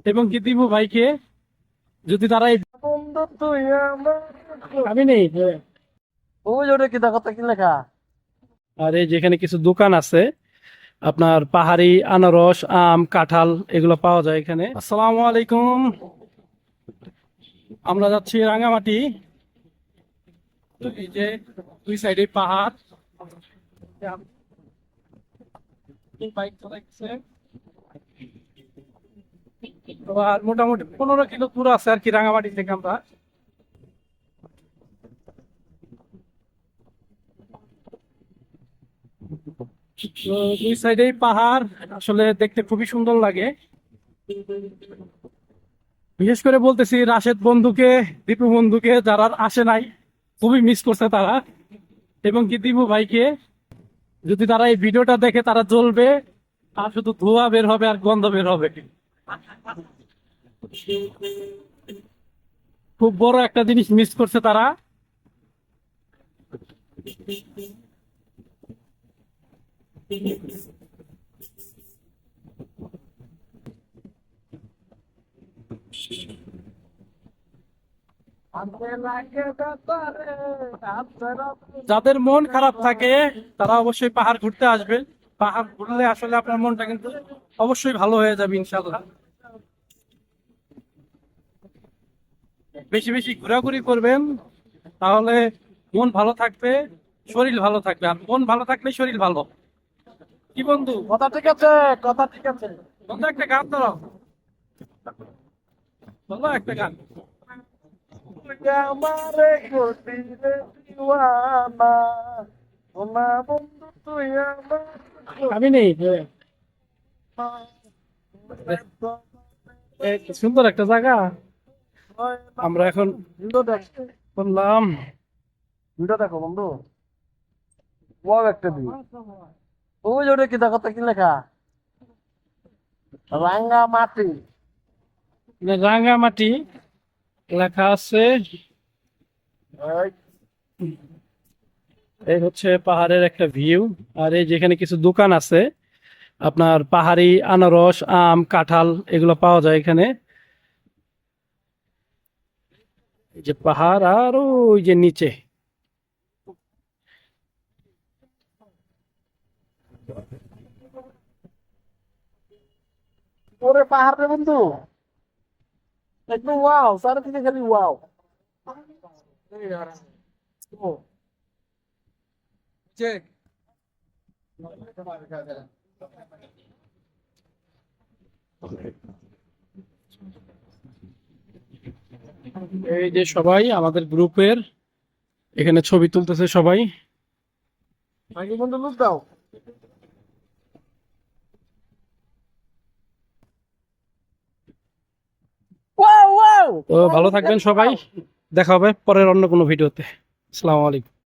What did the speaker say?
এবং কি দিব ভাইকে যদি তারা আমি নেই। ওই ওটা কি দেখো তো কি লেখা? আর এই যেখানে কিছু দোকান আছে, আপনার পাহাড়ি আনারস, আম, কাঁঠাল এগুলো পাওয়া যায় এখানে। আসসালামু আলাইকুম। আমরা যাচ্ছি রাঙামাটি। তো এই যে দুই সাইডে পাহাড়, বাইক চালাইছে। তো আর মোটামুটি 15 কিলো দূর আছে আর কি রাঙামাটি থেকে আমরা। তো দুই সাইডেই পাহাড়, আসলে দেখতে খুবই সুন্দর লাগে। বিশেষ করে বলতেছি রাশেদ বন্ধুকে, দীপু বন্ধুকে, যারা আসে নাই খুবই মিস করছে তারা। এবং কি দীপু ভাইকে যদি তারা এই ভিডিওটা দেখে তারা জ্বলবে, আর শুধু ধোঁয়া বের হবে আর গন্ধ বের হবে। খুব বড় একটা জিনিস মিস করছে তারা। যাদের মন খারাপ থাকে তারা অবশ্যই পাহাড় ঘুরতে আসবে। পাহাড় ঘুরলে আসলে আপনার মনটা কিন্তু অবশ্যই ভালো হয়ে যাবে ইনশাল্লাহ। বেশি বেশি ঘোরাঘুরি করবেন, তাহলে মন ভালো থাকবে, শরীর ভালো থাকবে। আর মন ভালো থাকলে শরীর ভালো। কি বন্ধু? কথা ঠিক আছে, কথা ঠিক আছে। বন্ধু একটা গান ধরো, বলো একটা গান। তুই আমারে করবি রে দিওয়ানা, ওনা বন্ধু তুই আমার আমি নেই। সুন্দর একটা জায়গা। আমরা এখন ভিডিও দেখ, বললাম ভিডিও দেখো বন্ধু। ওয়াও একটা ভিউ। ওই ওটা কি দেখো তো কি লেখা? রাঙ্গামাটি। রাঙামাটি লেখা আছে। এই, এই হচ্ছে পাহাড়ের একটা ভিউ। আর এই যেখানে কিছু দোকান আছে, আপনার পাহাড়ি আনারস, আম, কাঁঠাল এগুলো পাওয়া যায় এখানে। এই যে পাহাড়, আর ওই যে নিচে। ওরে পাহাড় রে বন্ধু, একদম ওয়াও, চারিদিকে খালি ওয়াও। ও চেক। এই যে সবাই আমাদের গ্রুপের এখানে ছবি তুলতেছে সবাই। নাকি বন্ধু লুক দাও। Wow wow. তো ভালো থাকবেন সবাই, দেখা হবে পরের অন্য কোনো ভিডিওতে। আসসালামু আলাইকুম।